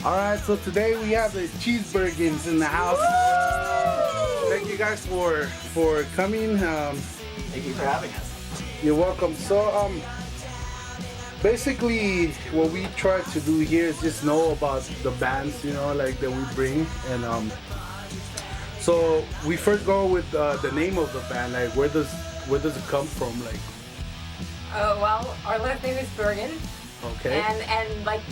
All right, so today we have the Cheesebergens in the house. Woo! Thank you guys for coming. Thank you for having us. You're welcome. So basically what we try to do here is just know about the bands, you know, like that we bring, and so we first go with the name of the band. Like where does it come from? Like Well, our last name is Bergen. okay. And like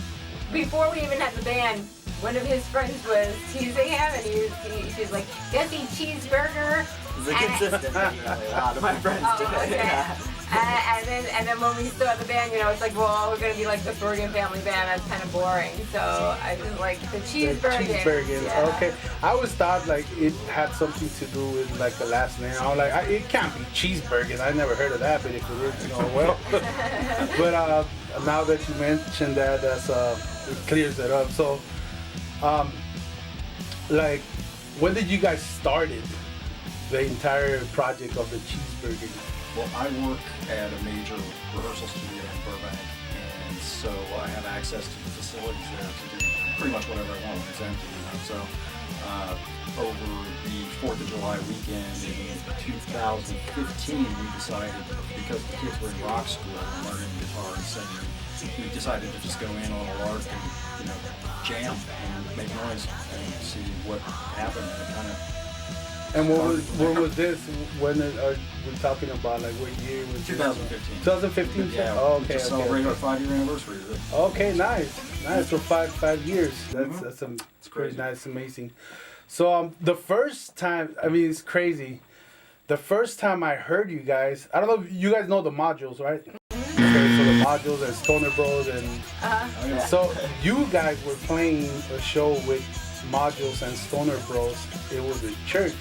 before we even had the band, one of his friends was teasing him, and she was like, "Jesse Cheeseburger." It's a consistent thing, really. A lot of my friends do it. Okay. Yeah. And then when we started the band, you know, it's like, well, we're gonna be like the Bergen Family band. That's kind of boring. So I was like the Cheesebergens. The Cheesebergens. Yeah. Okay. I always thought like it had something to do with like the last name. I was like, it can't be Cheesebergens. I never heard of that, but if it is, you know, well. But now that you mentioned that, that's it clears it up. So, like, when did you guys started the entire project of the Cheesebergens? Well, I work at a major rehearsal studio in Burbank, and so I have access to the facilities there to do pretty much whatever I want when it's empty, you know. So over the 4th of July weekend in 2015, we decided, because the kids were in rock school and learning guitar and singing, we decided to just go in on a lark and, you know, jam and make noise and see what happened. And it kind of. And what was this? When are we talking about? Like what year was 2015. 2015. Yeah. Oh, We okay. just celebrated our 5-year anniversary. Okay, nice. So five years. That's It's pretty crazy. nice, amazing. So the first time, I mean, it's crazy. The first time I heard you guys, I don't know if you guys know the modules, right? Okay, so the modules and Stoner Bros and so you guys were playing a show with modules and Stoner Bros. It was a church.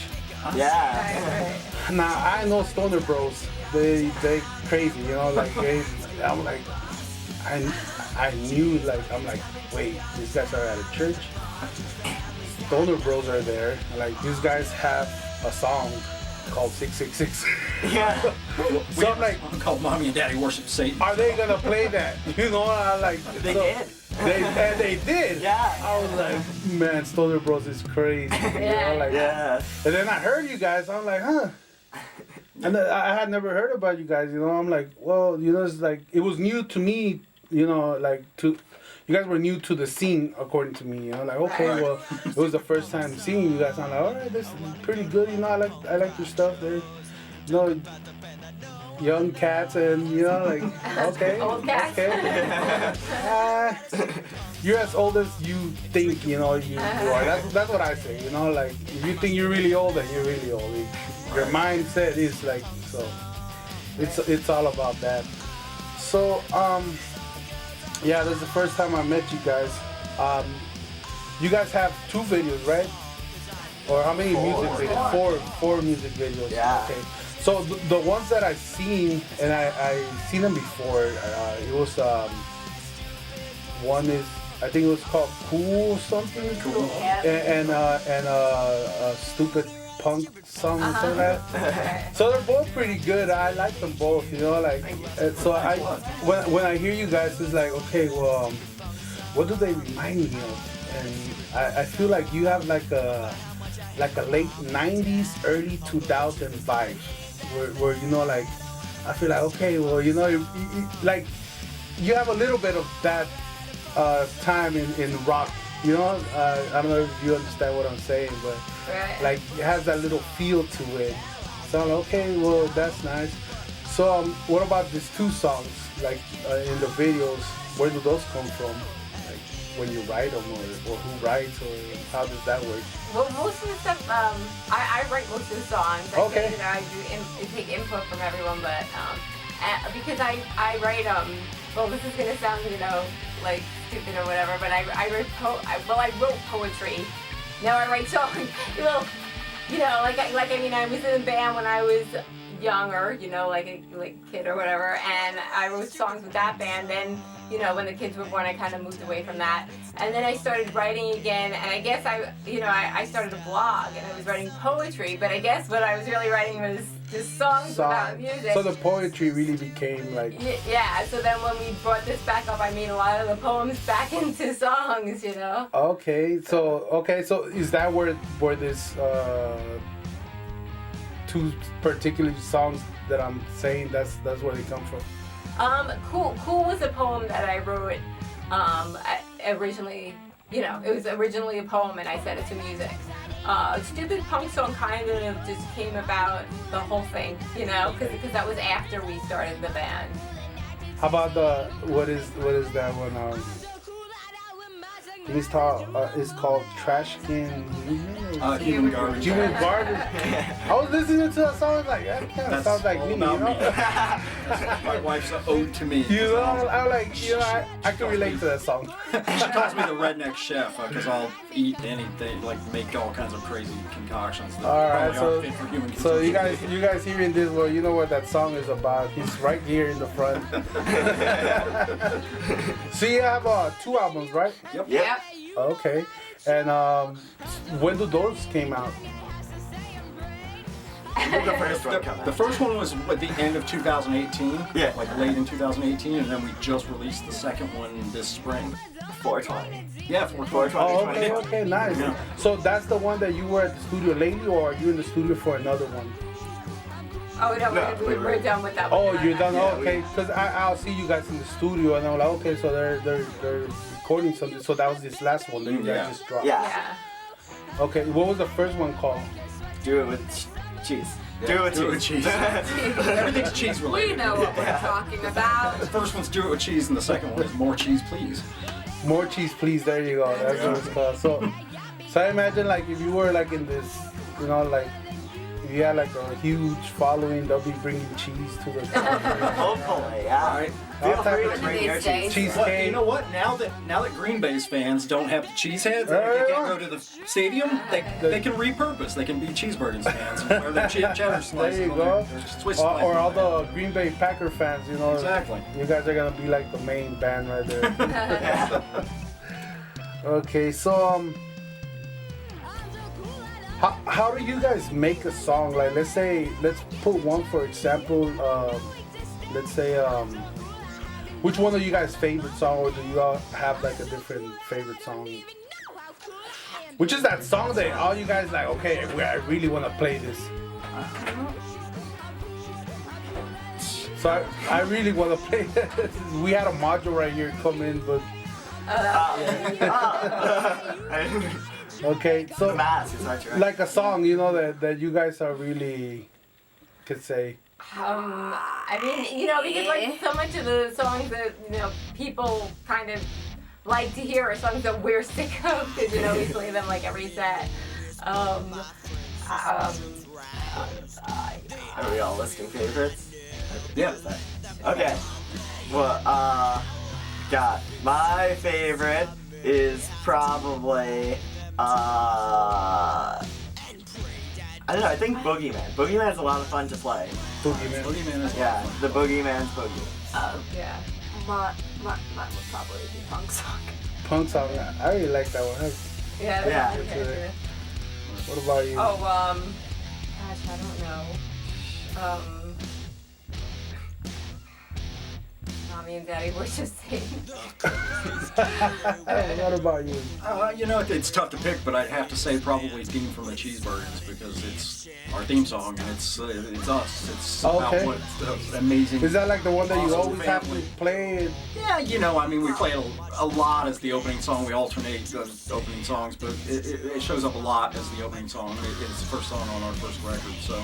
Yeah. Now I know Stoner Bros. They crazy, you know, like I'm like I knew, like I'm like, wait, these guys are at a church. Stoner Bros are there. Like these guys have a song called 666. Yeah. So I'm like, called Mommy and Daddy Worship Satan. are they gonna play that? You know, I like They so, did. They did. Yeah. I was like, man, Stoner Bros is crazy. You know, like, Yeah. and then I heard you guys. I'm like, huh. And then I had never heard about you guys. You know, I'm like, well, you know, it's like it was new to me. You know, like you guys were new to the scene, according to me. You know, like okay, well, it was the first time seeing you guys. I'm like, all right, this is pretty good. You know, I like your stuff. They're, you know, young cats, and you know, like okay, Old cats. okay. You're as old as you think. You know, you are. That's what I say. You know, like if you think you're really old, then you're really old. Your mindset is like so. It's all about that. So yeah, this is the first time I met you guys. You guys have 2 videos, right? Or how many music videos? Four music videos. Yeah. Okay. So the ones that I've seen, and I seen them before, it was one is, I think it was called Cool something. Cool. And Stupid Punk song or something like that. So they're both pretty good. I like them both, you know, like so when I hear you guys, it's like, okay, well, what do they remind me of? And I feel like you have like a late 90s, early 2000 vibe where you know, like I feel like, okay, well, you know, like you have a little bit of that time in rock. You know, I don't know if you understand what I'm saying, but like it has that little feel to it. So I'm like, okay, well, that's nice. So what about these 2 songs? Like in the videos, where do those come from? Like when you write them, or who writes, or how does that work? Well, most of the stuff, I write most of the songs. Okay. I take input from everyone, but because I write, well, this is gonna sound, you know, like stupid or whatever, but I wrote poetry. Now I write songs. Well, you know, I mean, I was in a band when I was younger, you know, like a kid or whatever, and I wrote songs with that band. you know, when the kids were born, I kind of moved away from that. And then I started writing again, and I guess I started a blog, and I was writing poetry, but I guess what I was really writing was just songs about music. So the poetry really became like... Yeah, so then when we brought this back up, I made a lot of the poems back into songs, you know? Okay, so is that where this two particular songs that I'm saying, that's where they come from? Cool was a poem that I wrote originally, you know, it was originally a poem and I set it to music. Stupid Punk Song kind of just came about the whole thing, you know, because that was after we started the band. How about what is that one? It's called Trash Can Human Garbage. Human Garbage. I was listening to that song, like, that kind of sounds like me, you know? My wife's an ode to me. You know, I'm like, you know, I can relate to that song. She calls me the redneck chef because I'll eat anything, like make all kinds of crazy concoctions that Alright, probably aren't fit for human so you consumption. guys hearing this, well, you know what that song is about. He's right here in the front. So you have 2 albums, right? Yep. Okay. And when do those came out? The first one come out. The first one was at the end of 2018. Yeah. Like late in 2018, and then we just released the second one this spring. 420. Yeah, 420. Oh, okay, nice. Yeah. So that's the one that you were at the studio lately, or are you in the studio for another one? Oh, no, we're done with that one. Oh, you're done? Yeah, Okay, because I'll see you guys in the studio, and I'm like, okay, so they're recording something. So that was this last one that you guys Yeah. just dropped. Yeah. Okay, what was the first one called? Do it with cheese. Yeah, Do it with cheese. Everything's cheese related. We know what we're talking about. The first one's Do It With Cheese, and the second one is More Cheese, Please. More Cheese, Please. There you go. That's what it's called. So I imagine, like, if you were like in this, you know, like if you had like a huge following, they'll be bringing cheese to the Hopefully, yeah. All right. Feel All free type to of bring your these days. cheese. cheesecake. You know what? Now that Green Bay's fans don't have the cheese heads, they can't go to the stadium. They can repurpose. They can be Cheesebergens fans and wear their cheddar slices. There you on go. their Swiss Or slices all on there. the Green Bay Packer fans, you know. Exactly. You guys are gonna be like the main band right there. Okay, so how do you guys make a song? Like, let's put one for example. Let's say which one of you guys' favorite song, or do you all have like a different favorite song? Which is that song that all you guys like? Okay, I really want to play this. So I really want to play this. We had a module right here come in, but okay. So The mask is hard to like a song, you know, that you guys are really could say. I mean, you know, because like so much of the songs that, you know, people kind of like to hear are songs that we're sick of, because, you know, we play them like every set. Are we all listing favorites? Yeah. Okay. Well, God, my favorite is probably, I don't know, I think Boogeyman. Boogeyman's a lot of fun to play. Boogeyman. Boogeyman is Yeah, the Boogeyman's Boogie. Yeah. Mine would probably be Punk Song. Punk song. I really like that one. Yeah, Yeah. that's my favorite. What about you? Oh, gosh, I don't know. Mommy and Daddy were just saying. What about you? You know, it's tough to pick, but I'd have to say probably Theme from the Cheesebergens because it's our theme song and it's us. It's Okay. about what amazing. Is that like the one that you awesome always have to family. play? Yeah, you know, I mean, we play it a lot as the opening song. We alternate the opening songs, but it shows up a lot as the opening song. It's the first song on our first record, so.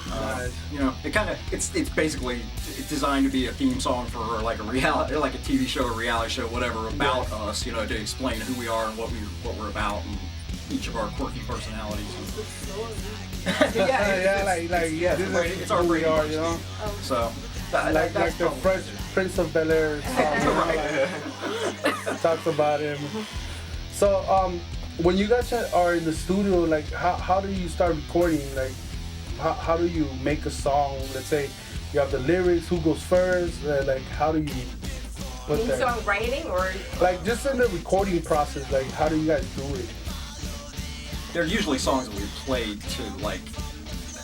Nice. You know, it's basically designed to be a theme song for like a reality, like a TV show, a reality show, whatever about us. You know, to explain who we are and what we're about, and each of our quirky personalities. Yeah, this is it's our who we radio are, you know. So, Like that's the Fresh Prince of Bel-Air song, you know, like, talks about him. So when you guys are in the studio, like how do you start recording? Like how do you make a song? Let's say you have the lyrics. Who goes first? Like how do you put In there? songwriting or? Like just in the recording process, like how do you guys do it? They're usually songs that we played to like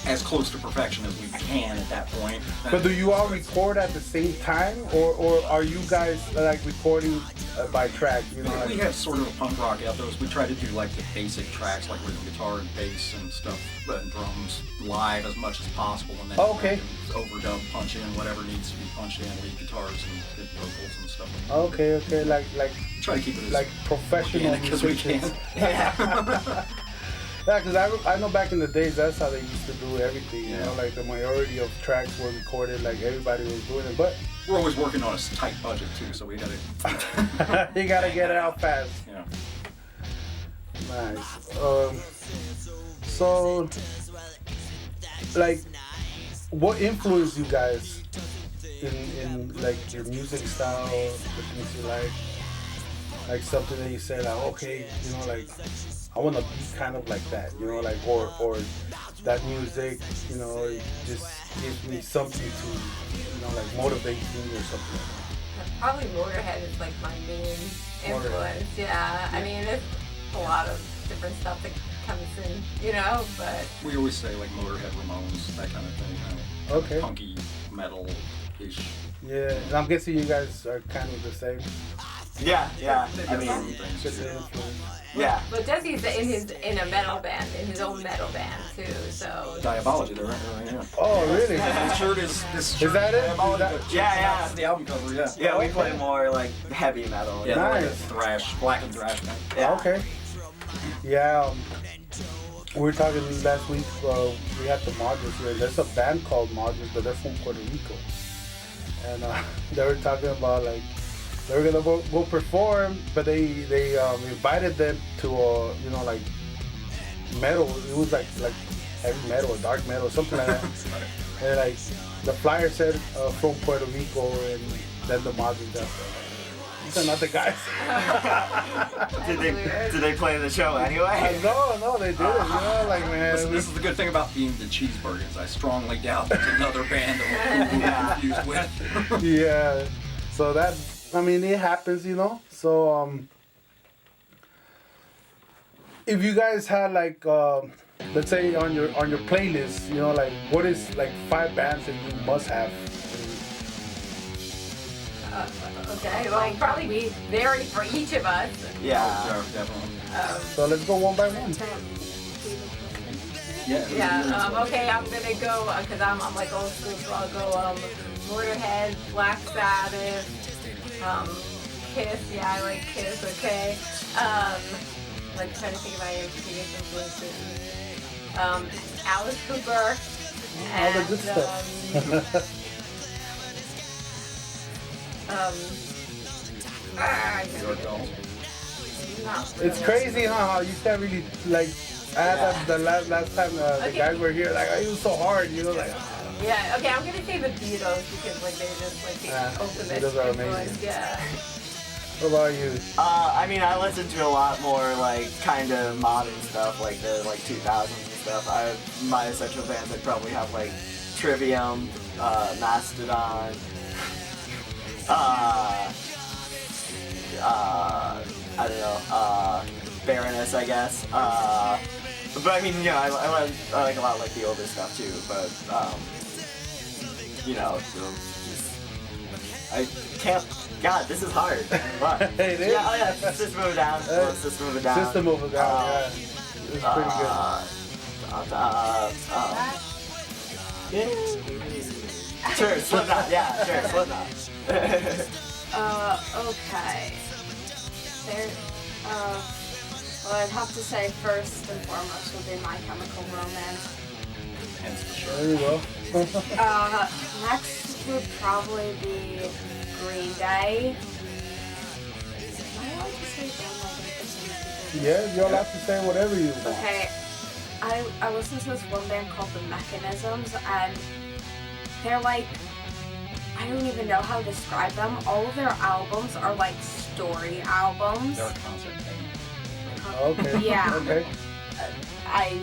as close to perfection as we can at that point. But do you all record at the same time, or are you guys like recording by track? You know, We have sort of a punk rock ethos. We try to do like the basic tracks, like rhythm guitar and bass and stuff, and drums live as much as possible, and then Okay. overdub, punch in whatever needs to be punched in, lead guitars and hit vocals and stuff. Okay, like Try to keep it as like professional organic as we musicians. can. Yeah, because I know back in the days that's how they used to do everything. You Yeah. know, like the majority of tracks were recorded, like everybody was doing it. But We're always working on a tight budget too, so we gotta. you gotta get it out fast. Yeah. Nice. So, like, what influenced you guys in like your music style, the things you like? Like something that you say, like, okay, you know, like I want to be kind of like that, you know, like or that music, you know, it just gives me something to, you know, like motivate me or something like that. Probably Motorhead is like my main influence. Motorhead. Yeah, I mean there's a lot of different stuff that comes in, you know, but We always say like Motorhead, Ramones, that kind of thing. Okay. Punky metal-ish. Yeah, and I'm guessing you guys are kind of the same. Yeah. I mean, Just the influence. yeah. but Jesse's in a metal band, in his own metal band too. So Diabology, they're right here. Oh, really? This shirt is that it? Diabology. Is that- Yeah. That's the album cover, yeah. Yeah, we Okay. play more like heavy metal. Yeah, they're like a Nice. thrash, black and thrash band. Yeah. Okay. Yeah, we were talking last week. We had the Madres here. There's a band called Madres, but they're from Puerto Rico, and they were talking about like they were gonna go perform, but they invited them to you know, like metal. It was like heavy metal or dark metal or something like that. And like the flyer said from Puerto Rico, and then the Madres got. These are not the guys. Did they play the show anyway? No, they didn't. You know, like man. Listen, this is the good thing about being the Cheesebergens. I strongly doubt there's another band that we'll be confused with. Yeah. So that, I mean, it happens, you know. So if you guys had like, let's say on your playlist, you know, like what is like 5 bands that you must have? okay, well probably we vary for each of us. Yeah. Definitely. So let's go one by one. Yeah. Okay, I'm gonna go because I'm like old school, so I'll go Motorhead, Black Sabbath, Kiss. Yeah, I like Kiss. Okay. Like trying to think of my biggest influences. Alice Cooper. All the good stuff. It's crazy, huh? How you can't really like. The last time the guys were here, like it was so hard, you know, like. Yeah. Okay, I'm gonna say the Beatles because like they're just like the ultimate Beatles are influence. amazing. Yeah. What about you? I mean, I listen to a lot more like kind of modern stuff, like the like 2000s and stuff. My essential bands, I'd probably have like Trivium, Mastodon, I don't know, Baroness, I guess. But I mean, you know, I like a lot like the older stuff too. But you know, I can't. God, this is hard. What? It is. Yeah, oh yeah, System of a Down. System of a Down. System of a Down, yeah. It's pretty good. Sure, Slipknot. Yeah, sure, Slipknot. Okay. There, well, I'd have to say first and foremost would be My Chemical Romance. Hence the shirt. There you go. Next would probably be Green Day. Am I allowed to say them? Yeah, you're allowed to say whatever you want. Okay. I listen to this one band called The Mechanisms, and they're like, I don't even know how to describe them. All of their albums are like story albums. They're a concept band. Okay. Yeah. Okay. I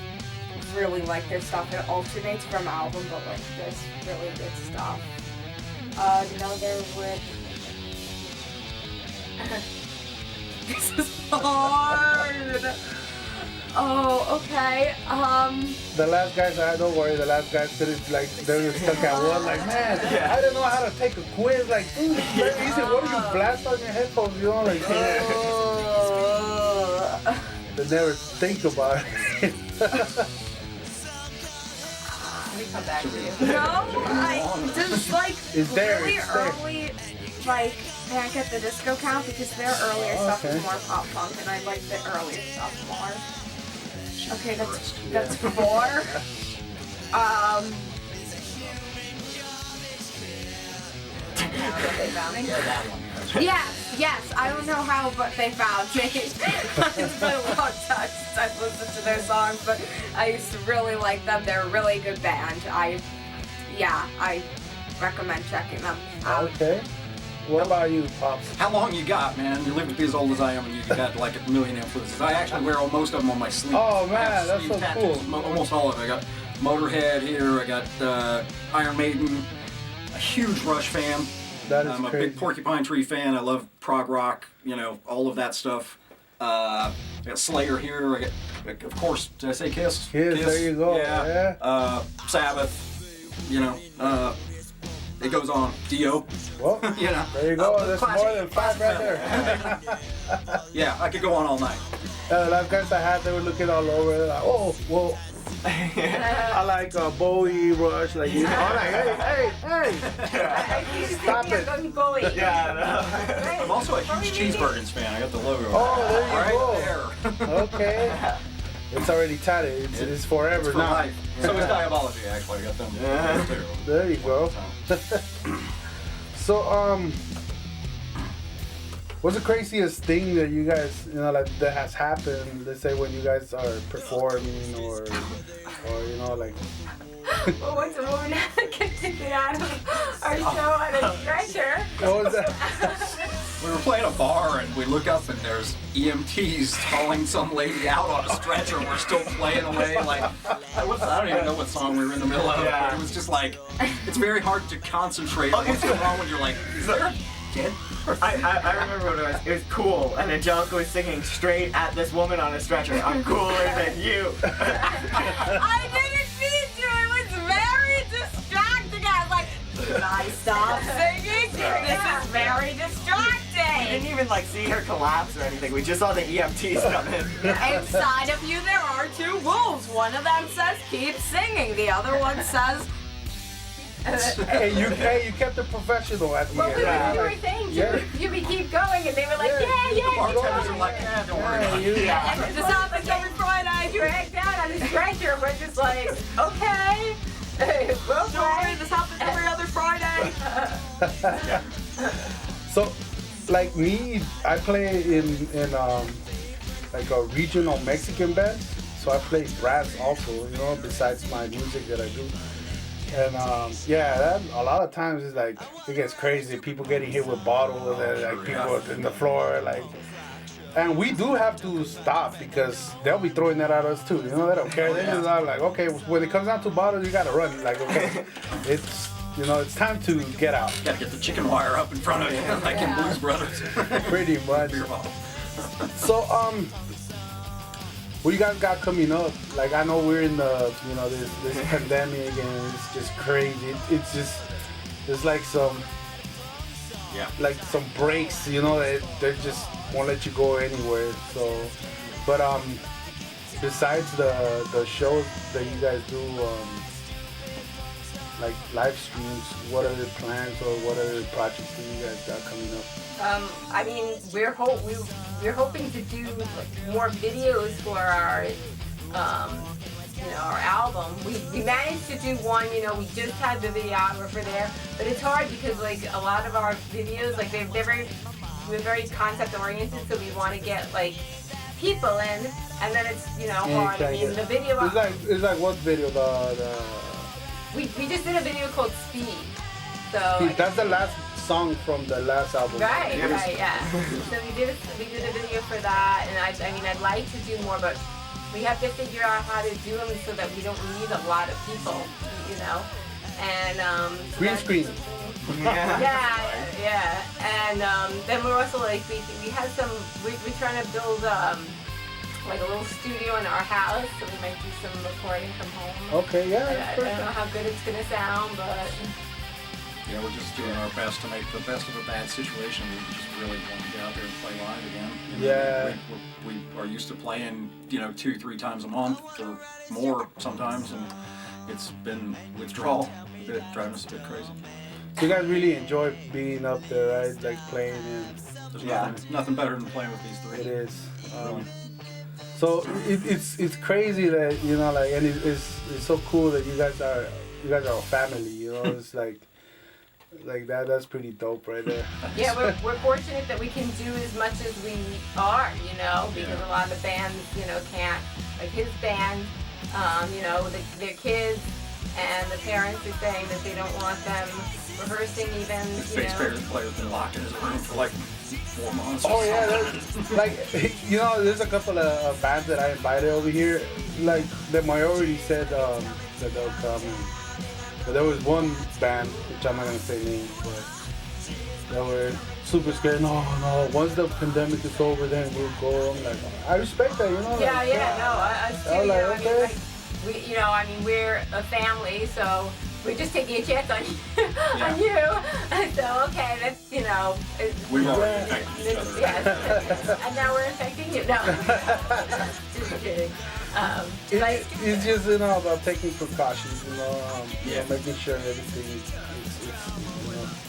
really like their stuff. It alternates from album, but like there's really good stuff. Another would This is hard. Oh, okay. The last guys, don't worry, the last guys couldn't, like, they were stuck at one, like, man, I didn't know how to take a quiz, like, dude, it's very easy. What do you blast on your headphones, you know, like, they never think about it. We come back to you. No, I just like It's there, really it's there. early, like Panic at the Disco count because their earlier stuff Okay. is more pop punk, and I like the earlier stuff more. Okay, that's 4. Yes, I don't know how, but they found me. It's been a long time since I've listened to their songs, but I used to really like them. They're a really good band. I recommend checking them out. Okay. What about you, Pops? How long you got, man? You live to be as old as I am, and you got like a million influences. I actually wear most of them on my sleeve. Oh, I man, have that's sleeve so tattoos, cool. Almost all of it. I got Motorhead here. I got Iron Maiden. A huge Rush fan. That is I'm a crazy. big Porcupine Tree fan. I love prog rock. You know, all of that stuff. I got Slayer here. I got, of course, did I say Kiss? Kiss, there you go, yeah. Sabbath. You know. It goes on. Dio. Well, You know. there you go. There's classic- more than 5 right classic there. Yeah, I could go on all night. The last guys I had, they were looking all over. They're like, oh, well, I like Bowie, Rush, like, you know, I'm like, hey. Stop it. I'm also a huge Cheesebergens fan. I got the logo. Oh, there you right go. there. Okay. It's already tatted. It's forever It's for now. life. So is Diabology, actually. I got them too. There you go. So, what's the craziest thing that you guys, you know, like that has happened? Let's say when you guys are performing, or you know, like. Well, once a woman gets taken out of our show on a stretcher. What was that? We were playing a bar and we look up and there's EMTs hauling some lady out on a stretcher. We're still playing away like I don't even know what song we were in the middle of. Yeah. But it was just like it's very hard to concentrate on what's going on when you're like, is there a dead person? I remember when it was cool, and a junk was singing straight at this woman on a stretcher. I'm cooler than you. I didn't mean to. It was very distracting. I was like, should I stop singing? This is very distracting. We didn't even like see her collapse or anything. We just saw the EMTs come in. Inside of you, there are 2 wolves. One of them says, keep singing. The other one says, Hey, you kept it professional at the Well, end. we were saying Yeah. you would keep going, and they were like, yeah, The keep bartenders going. are like, don't worry about it. And this happens every Friday. You hang down on the stretcher. We're just like, okay. Well, this happens every other Friday. So, like me, I play in like a regional Mexican band. So I play brass also, you know, besides my music that I do. And that, a lot of times it's like it gets crazy. People getting hit with bottles and like people in the floor, like. And we do have to stop because they'll be throwing that at us too. You know, they don't care. They just are like, okay, when it comes down to bottles, you gotta run. Like, okay, it's it's time to get out. Gotta get the chicken wire up in front of you, like in Blues Brothers. Pretty much. Beer bottle. So, what you guys got coming up? Like, I know we're in the, this pandemic and it's just crazy. It's just, there's like some breaks, that they just won't let you go anywhere. So, but besides the shows that you guys do, like live streams, what other plans or what other projects do you guys got coming up? I mean, we're hoping to do more videos for our our album. We managed to do one. We just had the videographer there, but it's hard because like a lot of our videos, like we're very concept oriented, so we want to get like people in, and then it's hard. I mean, the video. It's like what video? We just did a video called Speed. So that's the last song from the last album. Right, yeah. So we did a video for that, and I mean I'd like to do more, but we have to figure out how to do them so that we don't need a lot of people, And Green screen. Yeah. And then we're also like we have some we're trying to build like a little studio in our house, so we might do some recording from home. Okay, yeah. I don't know how good it's gonna sound, but Yeah, we're just doing our best to make the best of a bad situation. We just really want to get out there and play live again. And Yeah. We are used to playing, 2-3 times a month or more sometimes, and it's been withdrawal a bit, driving us a bit crazy. So you guys really enjoy being up there, right? Like playing and There's nothing better than playing with these three. it is. So it's crazy that and it's so cool that you guys are a family. It's like that. That's pretty dope right there. yeah, we're fortunate that we can do as much as we are, because a lot of the bands, can't. Like his band, their kids and the parents are saying that they don't want them rehearsing even, His bass player's been locked in his room for like 4 months. Oh yeah, there's a couple of bands that I invited over here. Like the majority said that they'll come. But there was one band, which I'm not gonna say names, but they were super scared. No. Once the pandemic is over, then we'll go. I'm like, I respect that, us too. I was like, okay. We're a family, so we're just taking a chance on you. So okay, that's We've already infected each other. Yes. And now we're infecting you. No, just kidding. It's just about taking precautions, making sure everything is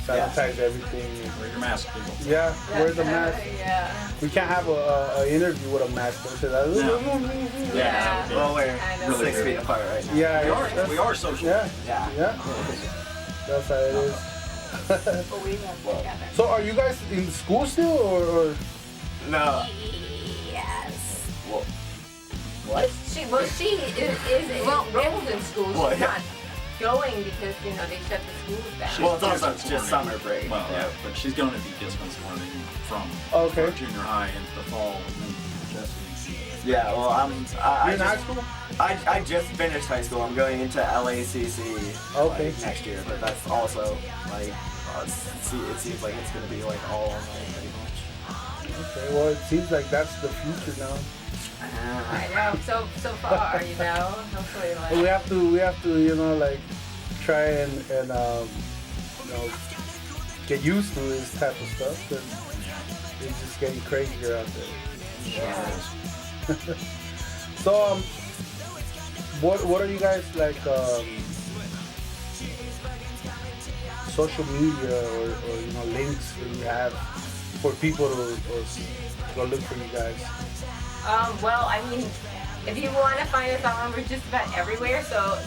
sanitize everything. Wear your mask, people. Yeah, wear the mask. Yeah. We can't have an interview with a mask. Yeah. Well, we're 6 feet apart right now. Yeah, We are social. Yeah. Yeah. That's how it is. But we love together. So are you guys in school still or? No. Yes. Well, What? She is enrolled in school. Well, She's yeah. not going because they shut the schools down. Well, it's also Distance just learning. summer break. Well, yeah, but she's going to be distance learning from Okay. junior high into the fall. And then Jesse. Yeah, well, You're in high school? I just finished high school. I'm going into LACC Okay. next year, but that's also like it seems like it's gonna be like all online pretty much. Okay, well it seems like that's the future now. I know. So far, hopefully, like. We have to try and get used to this type of stuff because it's just getting crazier out there. Yeah. So what are you guys like social media or links that you have for people to go look for you guys? Well, if you want to find us online, we're just about everywhere. So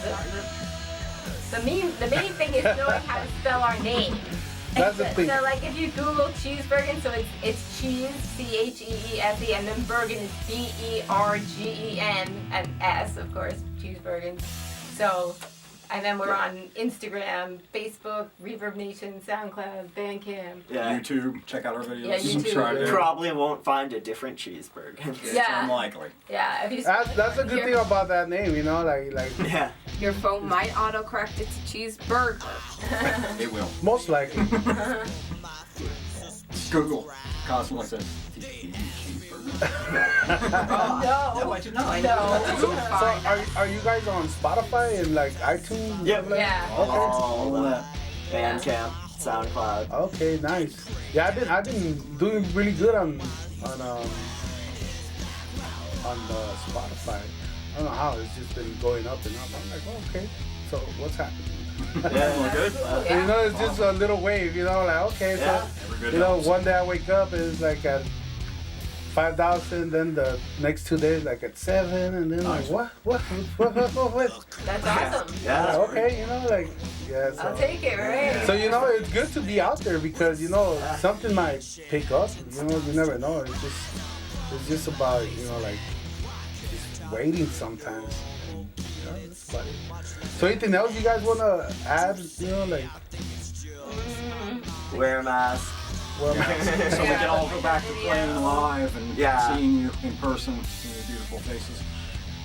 the main thing is knowing how to spell our name. That's the thing. So like if you Google Cheesebergens, so it's cheese, CHEESE, and then Bergen is BERGEN and S, of course, Cheesebergens. So, and then we're on Instagram, Facebook, Reverb Nation, SoundCloud, Bandcamp. Yeah. YouTube, check out our videos. Yeah, YouTube. Subscribe You there. probably won't find a different cheeseburger. It's Yeah. unlikely. Yeah, if you That's a good thing about that name, like Yeah. Your phone might autocorrect it to cheeseburger. It will. most likely. Google. Constantly says No. why'd you know? So are you guys on Spotify and like iTunes? and Yep. stuff like that? Yeah. All that. Bandcamp, SoundCloud. Okay, nice. Yeah, I've been doing really good on Spotify. I don't know how, it's just been going up and up. I'm like, oh, okay, so what's happening? Yeah. Good. It's just a little wave, like, okay, Yeah. so, Every good helps. one day I wake up, it's like at 5,000, then the next 2 days, like at 7, and then like, what? That's awesome. Yeah. Okay, so. I'll take it, right? So, it's good to be out there because, something might pick up, you never know. It's just about, just waiting sometimes. That's about it. So anything else you guys want to add, Wear a mask. well, So we can all go back to playing live and Yeah. seeing you in person, seeing your beautiful faces.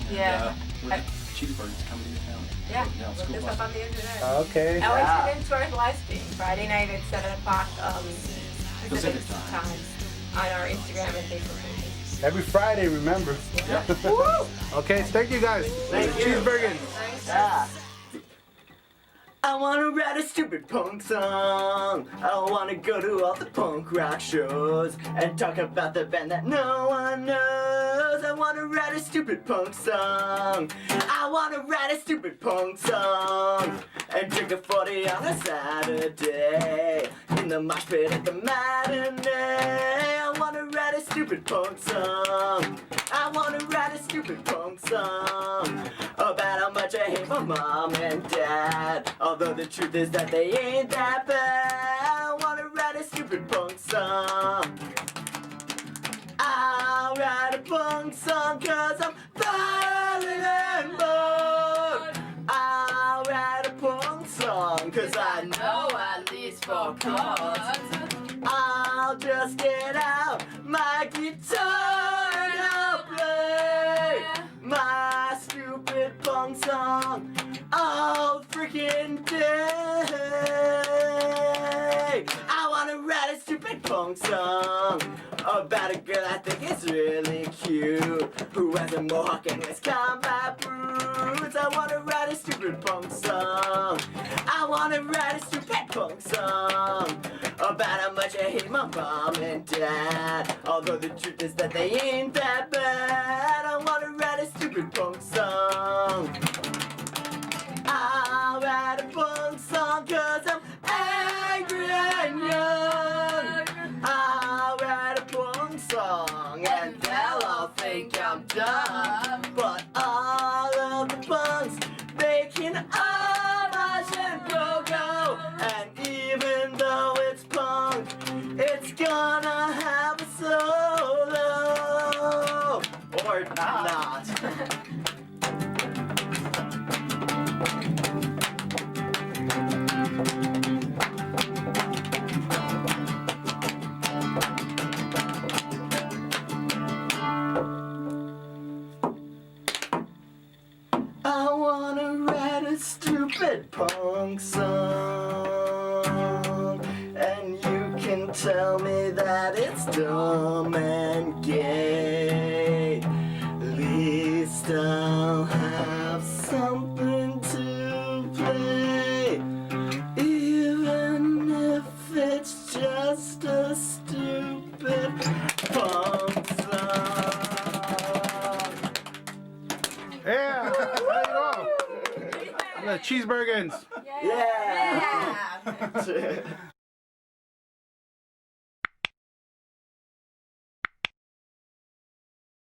And, Yeah. we're Cheesebergens coming to your town. Yeah, Yeah, look school this bus. up on the internet. Okay. Oh, Yeah. it's in Tourist live stream Friday night at 7 o'clock Pacific time on our Instagram and Facebook pages. Every Friday, remember. Yeah. Okay, thank you guys. Thank you. Cheesebergens. Yeah. I wanna write a stupid punk song. I wanna go to all the punk rock shows and talk about the band that no one knows. I wanna write a stupid punk song. I wanna write a stupid punk song and drink a 40 on a Saturday in the mosh pit at the matinee. I wanna write a stupid punk song. I wanna write a stupid punk song about how much I hate my mom and dad. Although the truth is that they ain't that bad. I wanna write a stupid punk song. I'll write a punk song cause I'm falling in love. I'll write a punk song cause I know at least 4 chords. I'll just get out my guitar and I'll play my stupid punk song all freaking day. I wanna write a stupid punk song about a girl I think is really cute, who has a mohawk and wears combat boots. I wanna write a stupid punk song. I wanna write a stupid punk song about how much I hate my mom and dad. Although the truth is that they ain't that bad. I wanna write a stupid punk song. I'll write a punk song cause I'm angry and young. I'll write a punk song and they'll all think I'm dumb. But all of the punks, they can all march and go. And even though it's punk, it's gonna have a solo. Or not. I wanna write a stupid punk song, and you can tell me that it's dumb and gay. At least I'll have something to play, even if it's just a stupid punk song. Yeah. There you go. The Cheesebergens. Yeah.